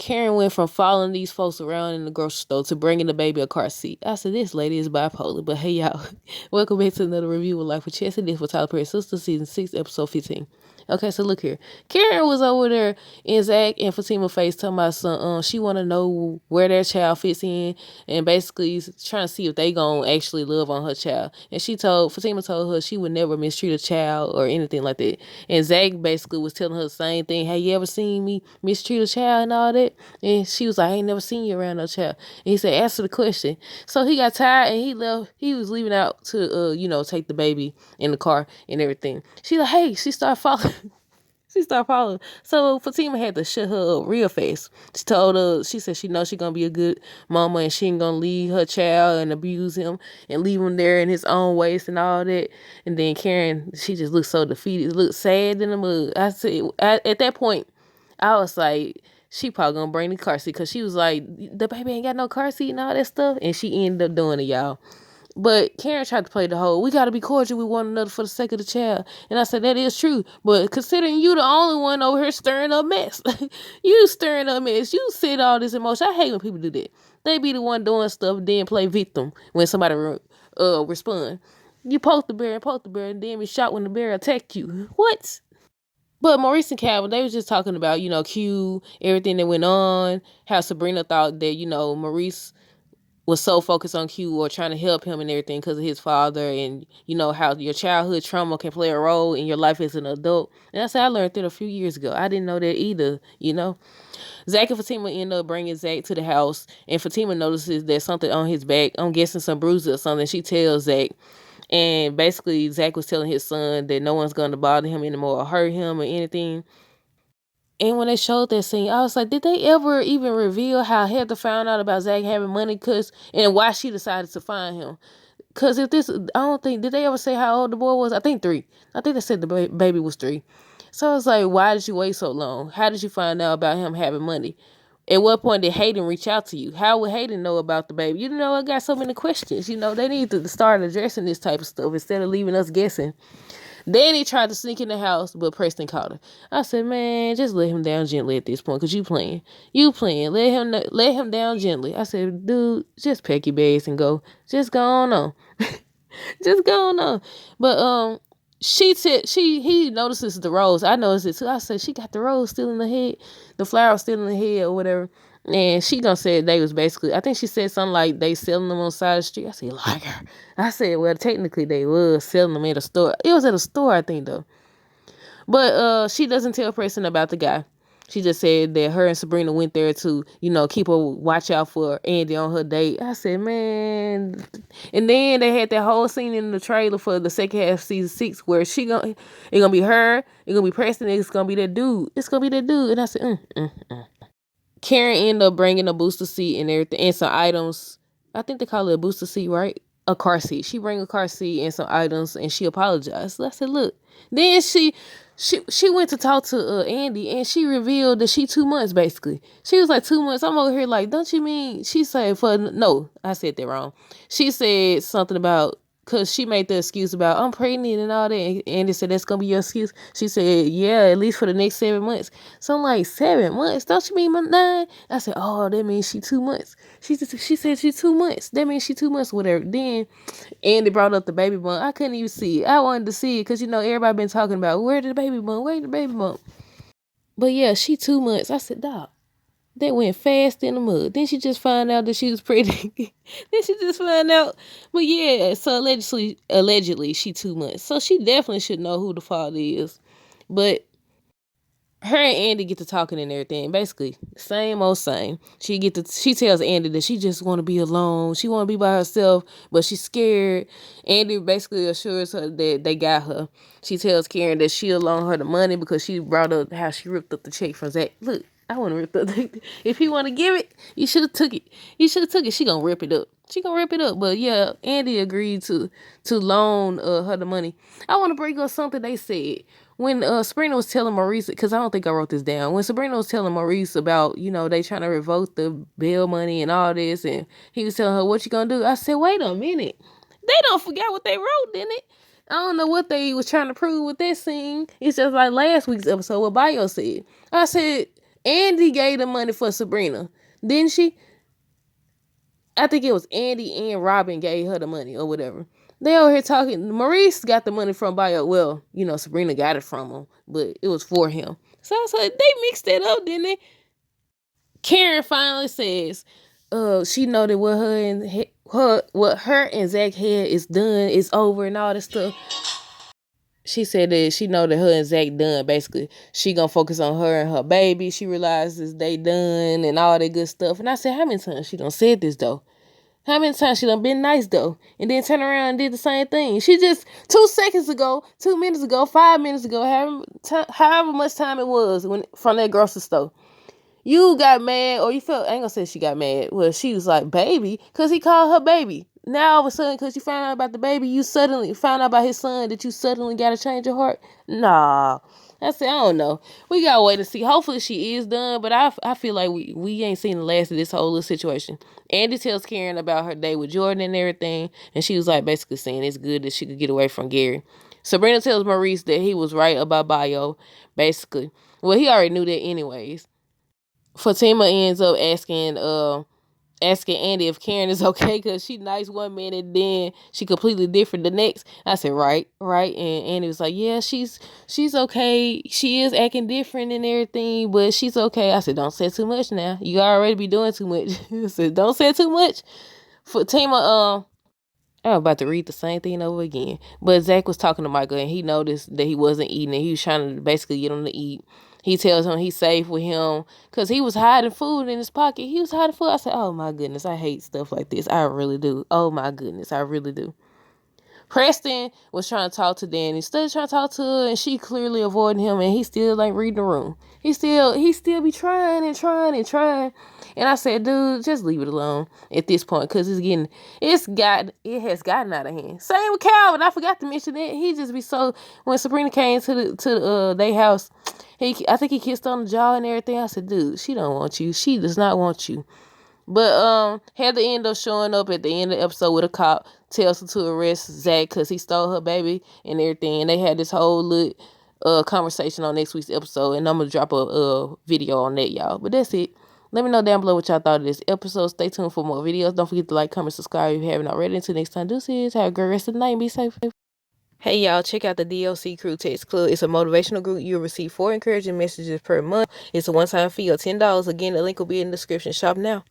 Karen went from following these folks around in the grocery store to bringing the baby a car seat. I said, this lady is bipolar. But hey, y'all, welcome back to another review of Life with Chess. This was Tyler Perry Sistas, Season 6, Episode 15. Okay, so look here. Karen was over there in Zach and Fatima face talking about some, she want to know where their child fits in and basically trying to see if they gonna actually love on her child. And Fatima told her she would never mistreat a child or anything like that. And Zach basically was telling her the same thing. Have you ever seen me mistreat a child and all that? And she was like, I ain't never seen you around no child. And he said, answer the question. So he got tired and he left. He was leaving out to, take the baby in the car and everything. She like, hey, she started following. She started following. So Fatima had to shut her up real fast. She told her, she said she knows she gonna be a good mama and she ain't gonna leave her child and abuse him and leave him there in his own ways and all that. And then Karen, she just looked so defeated, looked sad in the mud. I said, at that point, I was like, she probably gonna bring the car seat because she was like, the baby ain't got no car seat and all that stuff. And she ended up doing it, y'all. But Karen tried to play the whole, we got to be cordial with one another for the sake of the child. And I said, that is true. But considering you the only one over here stirring up mess. You stirring up mess. You said all this emotion. I hate when people do that. They be the one doing stuff, then play victim when somebody respond. You poke the bear and then be shot when the bear attacked you. What? But Maurice and Calvin, they was just talking about, Q, everything that went on, how Sabrina thought that, Maurice was so focused on Q or trying to help him and everything because of his father, and how your childhood trauma can play a role in your life as an adult. And that's how I learned that a few years ago. I didn't know that either. Zach and Fatima end up bringing Zach to the house, and Fatima notices there's something on his back. I'm guessing some bruises or something. She tells Zach, and basically Zach was telling his son that no one's going to bother him anymore or hurt him or anything. And when they showed that scene, I was like, did they ever even reveal how Heather found out about Zach having money and why she decided to find him? Because I don't think, did they ever say how old the boy was? I think 3. I think they said the baby was 3. So I was like, why did you wait so long? How did you find out about him having money? At what point did Hayden reach out to you? How would Hayden know about the baby? I got so many questions. They need to start addressing this type of stuff instead of leaving us guessing. Then he tried to sneak in the house, but Preston caught her. I said, man, just let him down gently at this point, because you playing. Let him down gently. I said, dude, just pack your bags and go. Just go on. Just go on. But he notices the rose. I noticed it too. I said, she got the rose still in the head, the flower still in the head or whatever. And she gonna say they was basically, I think she said something like they selling them on the side of the street. I said, like her. I said, well, technically they was selling them at a store. It was at a store, I think, though. But she doesn't tell Preston about the guy. She just said that her and Sabrina went there to, keep a watch out for Andy on her date. I said, man. And then they had that whole scene in the trailer for the second half of season 6 where it's gonna be her, it's gonna be Preston, it's gonna be that dude. It's gonna be that dude. And I said, Karen ended up bringing a booster seat and everything and some items. I think they call it a booster seat, right? A car seat. She bring a car seat and some items, and she apologized. So I said, look. Then she went to talk to Andy, and she revealed that she 2 months, basically. She was like, 2 months. I'm over here like, don't you mean? She said, no, I said that wrong. She said something about, because she made the excuse about, I'm pregnant and all that. And Andy said, that's going to be your excuse. She said, yeah, at least for the next 7 months. So I'm like, 7 months? Don't you mean 9? I said, oh, that means she 2 months. She said she 2 months. That means she 2 months, whatever. Then Andy brought up the baby bump. I couldn't even see it. I wanted to see it because, everybody been talking about, where did the baby bump? Where did the baby bump? But yeah, she 2 months. I said, dog. That went fast in the mud. Then she just found out that she was pregnant. Then she just found out. But yeah, so allegedly she 2 months. So she definitely should know who the father is. But her and Andy get to talking and everything. Basically, same old same. She tells Andy that she just want to be alone. She want to be by herself, but she's scared. Andy basically assures her that they got her. She tells Karen that she'll loan her the money because she brought up how she ripped up the check from Zach. Look, I want to rip up. If he want to give it, you should have took it. She gonna rip it up. But yeah, Andy agreed to loan her the money. I want to bring up something they said. When Sabrina was telling Maurice, because I don't think I wrote this down. When Sabrina was telling Maurice about, they trying to revoke the bail money and all this, and he was telling her, what you gonna do? I said, wait a minute. They don't forget what they wrote, didn't it? I don't know what they was trying to prove with that scene. It's just like last week's episode, what Bayo said. I said, Andy gave the money for Sabrina, didn't she? I think it was Andy and Robin gave her the money or whatever. They over here talking. Maurice got the money from Bio. Well, Sabrina got it from him, but it was for him. So I was like, they mixed that up, didn't they? Karen finally says, she know that what her and Zach had is done, is over, and all this stuff. She said that she know that her and Zach done. Basically, she gonna focus on her and her baby. She realizes they done and all that good stuff. And I said, how many times she done said this though? How many times she done been nice though? And then turn around and did the same thing. She just 2 seconds ago, 2 minutes ago, 5 minutes ago, however much time it was from that grocery store. You got mad, or you felt, I ain't gonna say she got mad. Well, she was like, baby, because he called her baby. Now, all of a sudden, because you found out about the baby, you suddenly found out about his son, that you suddenly got to change your heart? Nah. I said, I don't know. We got to wait and see. Hopefully, she is done, but I feel like we ain't seen the last of this whole little situation. Andy tells Karen about her day with Jordan and everything, and she was like basically saying it's good that she could get away from Gary. Sabrina tells Maurice that he was right about Bio, basically. Well, he already knew that anyways. Fatima ends up asking Andy if Karen is okay because she nice one minute, then she completely different the next. I said, right. And Andy was like, yeah, she's okay. She is acting different and everything, but she's okay. I said, don't say too much now. You already be doing too much. I said, don't say too much. Fatima, I'm about to read the same thing over again. But Zach was talking to Michael and he noticed that he wasn't eating and he was trying to basically get him to eat. He tells him he's safe with him because he was hiding food in his pocket. He was hiding food. I said, oh my goodness, I hate stuff like this. I really do. Oh my goodness, I really do. Preston was trying to talk to Danny, still trying to talk to her, and she clearly avoiding him, and he still like reading the room. He still be trying. And I said, dude, just leave it alone at this point, because it has gotten out of hand. Same with Calvin. I forgot to mention that. He just be so, when Sabrina came to their house, I think he kissed on the jaw and everything. I said, dude, she don't want you. She does not want you. But Heather ended up showing up at the end of the episode with a cop, tells her to arrest Zach because he stole her baby and everything. And they had this whole little conversation on next week's episode, and I'm gonna drop a video on that, y'all. But that's it. Let me know down below what y'all thought of this episode. Stay tuned for more videos. Don't forget to like, comment, subscribe if you haven't already. Until next time, deuces. Have a great rest of the night and be safe. Hey y'all, check out the DLC Crew Text Club. It's a motivational group. You'll receive 4 encouraging messages per month. It's a one-time fee of $10. Again, the link will be in the description. Shop now.